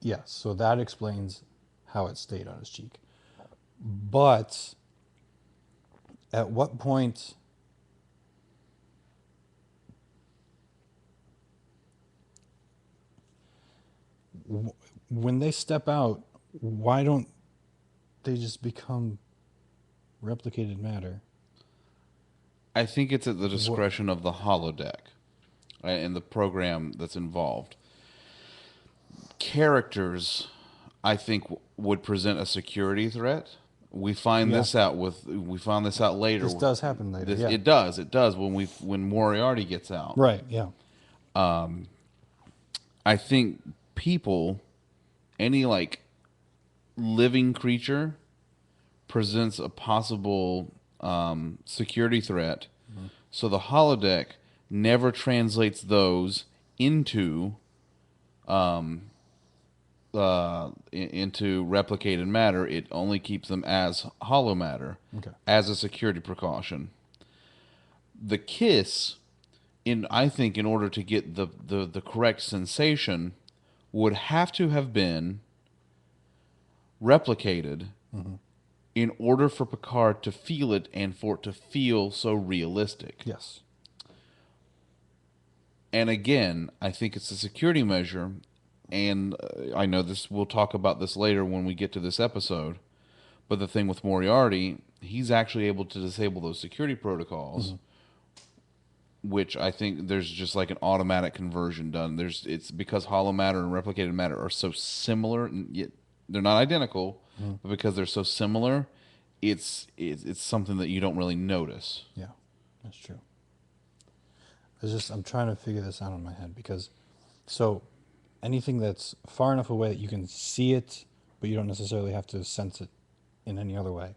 Yes, so that explains how it stayed on his cheek. But at what point when they step out, why don't they just become replicated matter? I think it's at the What? discretion of the holodeck and the program that's involved. Characters, I think, would present a security threat. Yeah, We find this out later. this does happen later. This Yeah, it does when Moriarty gets out. right. Yeah, I think people, any like living creature, presents a possible security threat. mm-hmm. So the holodeck never translates those into into replicated matter. It only keeps them as hollow matter, Okay. as a security precaution. The kiss, in I think, in order to get the correct sensation, would have to have been replicated Mm-hmm. in order for Picard to feel it and for it to feel so realistic. Yes. And again, I think it's a security measure. And I know this. We'll talk about this later when we get to this episode. But the thing with Moriarty, he's actually able to disable those security protocols, Mm-hmm. which I think there's just like an automatic conversion done. It's because hollow matter and replicated matter are so similar, and yet they're not identical, Mm-hmm. but because they're so similar, it's something that you don't really notice. Yeah, that's true. I'm trying to figure this out in my head because so anything that's far enough away that you can see it, but you don't necessarily have to sense it in any other way,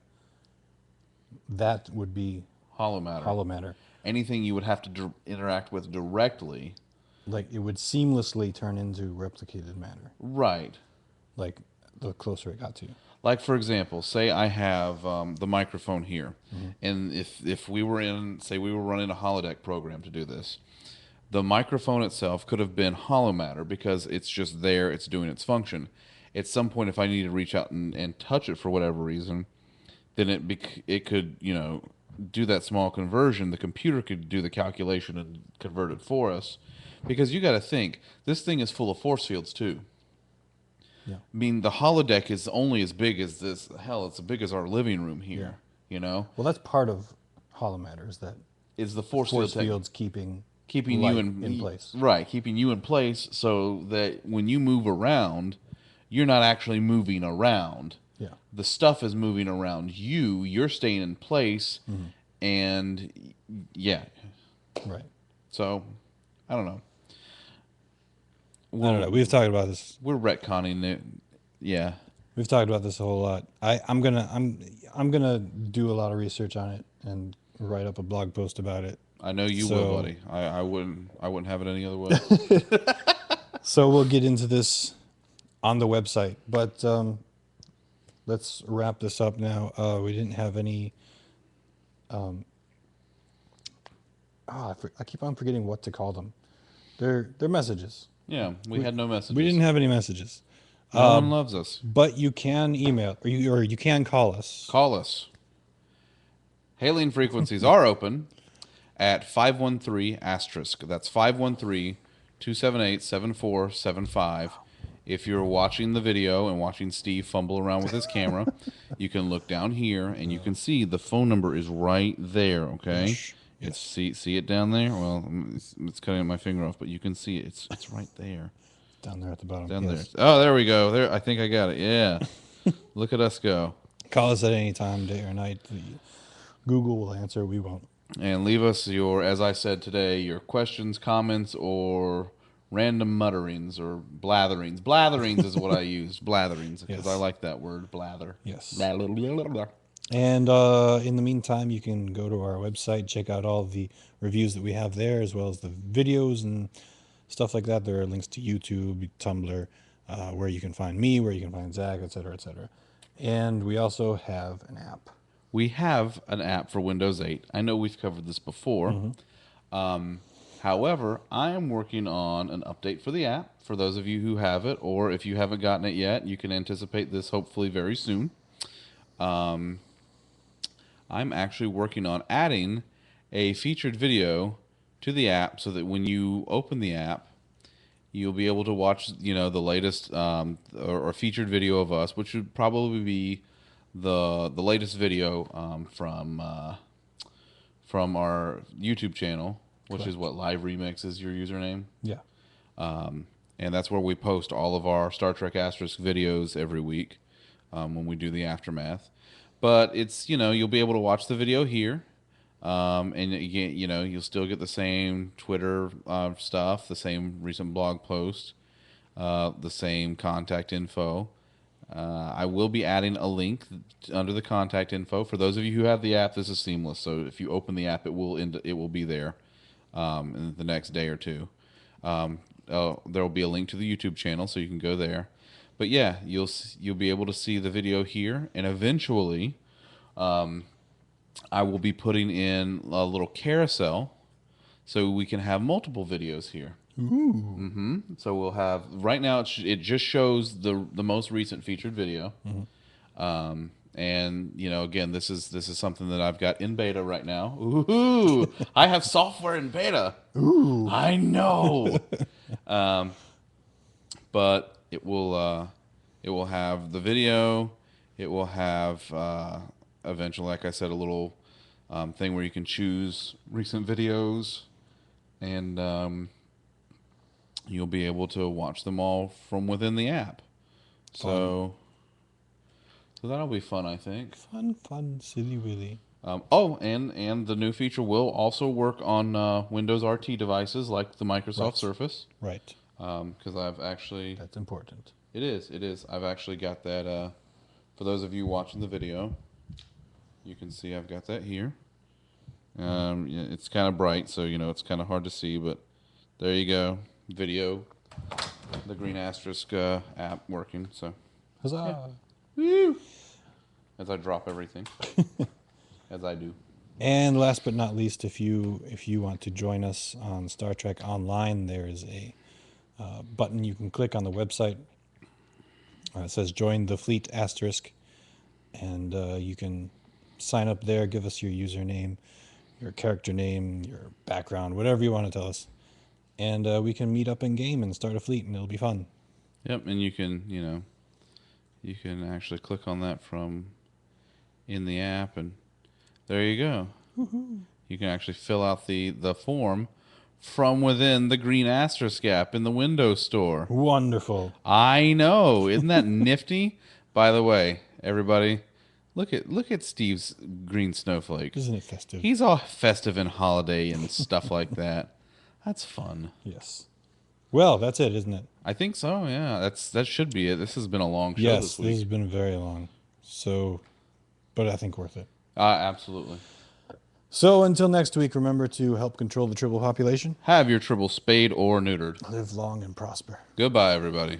that would be Hollow matter. hollow matter. Anything you would have to interact with directly. Like it would seamlessly turn into replicated matter. Right. Like the closer it got to you. Like for example, say I have the microphone here, Mm-hmm. and if we were in, say we were running a holodeck program to do this, the microphone itself could have been hollow matter because it's just there, it's doing its function. At some point, if I need to reach out and touch it for whatever reason, then it could do that small conversion. The computer could do the calculation and convert it for us, because you got to think this thing is full of force fields too. Yeah. I mean, the holodeck is only as big as this. Hell, it's as big as our living room Yeah. here. You know, Well, that's part of hollow matter is that it's the force field force fields keeping you light in place. right, keeping you in place so that when you move around, you're not actually moving around. Yeah. The stuff is moving around you. You're staying in place, Mm-hmm. and yeah. Right. So, I don't know. I don't know. We're retconning it. Yeah. We've talked about this a whole lot. I'm gonna do a lot of research on it and write up a blog post about it. I know you will, So buddy. I wouldn't have it any other way. so we'll get into this on the website. But let's wrap this up now. We didn't have any. I keep on forgetting what to call them. They're messages. Yeah, we had no messages. We didn't have any messages. No one loves us. But you can email or you can call us. Call us. Hailing frequencies are open at 513 asterisk. That's 513 278 7475. If you're watching the video and watching Steve fumble around with his camera, you can look down here and you can see the phone number is right there, okay? Yes. It's see it down there? Well, it's cutting my finger off, but you can see it. It's right there. Down there at the bottom. Down Yes. there. Oh, there we go. There, I think I got it. Yeah. Look at us go. Call us at any time, day or night. Google will answer. We won't. And leave us your, as I said today, your questions, comments, or random mutterings or blatherings. Blatherings is what I use. Blatherings, because Yes. I like that word, blather. Yes. Blah, blah, blah, blah, blah. And in the meantime, you can go to our website, check out all the reviews that we have there, as well as the videos and stuff like that. There are links to YouTube, Tumblr, where you can find me, where you can find Zach, etc., etc. And we also have an app. We have an app for Windows 8. I know we've covered this before. However, I am working on an update for the app. For those of you who have it, or if you haven't gotten it yet, you can anticipate this hopefully very soon. I'm actually working on adding a featured video to the app so that when you open the app, you'll be able to watch, the latest or featured video of us, which would probably be the latest video from our YouTube channel, which is Correct. what Live Remix is your username. Yeah. And that's where we post all of our Star Trek Asterisk videos every week when we do the aftermath. But it's, you'll be able to watch the video here. And again, you'll still get the same Twitter stuff, the same recent blog post, the same contact info. I will be adding a link under the contact info. For those of you who have the app, this is seamless. So if you open the app, it will be there in the next day or two. There will be a link to the YouTube channel, so you can go there. But yeah, you'll be able to see the video here, and eventually, I will be putting in a little carousel, so we can have multiple videos here. Ooh. So we'll have right now it just shows the most recent featured video. And again, this is something that I've got in beta right now. Ooh, I have software in beta. Ooh. I know. But it will have the video. It will have eventually, like I said, a little thing where you can choose recent videos, and you'll be able to watch them all from within the app. So that'll be fun, I think. Fun, silly willy. And the new feature will also work on Windows RT devices like the Microsoft Right. Surface. Right. Because I've actually That's important. It is. I've actually got that. For those of you watching the video, you can see I've got that here. Yeah, it's kind of bright, so it's kind of hard to see, but there you go. Video, the Green Asterisk app working. So Huzzah. woo! As I drop everything, as I do. And last but not least, if you want to join us on Star Trek Online, there is a button you can click on the website. It says "Join the Fleet Asterisk," and you can sign up there. Give us your username, your character name, your background, whatever you want to tell us, and we can meet up in game and start a fleet, and it'll be fun. Yep, and you can actually click on that from in the app, and there you go. Woohoo. You can actually fill out the form from within the Green Asterisk app in the Windows Store. Wonderful. I know, isn't that nifty? By the way, everybody, look at Steve's green snowflake. Isn't it festive? He's all festive and holiday and stuff like that. That's fun. Yes. Well, that's it, isn't it? I think so. Yeah, that should be it. This has been a long show Yes, this this week. has been very long. So, but I think worth it. Absolutely. So until next week, remember to help control the triple population. Have your tribble spayed or neutered. Live long and prosper. Goodbye, everybody.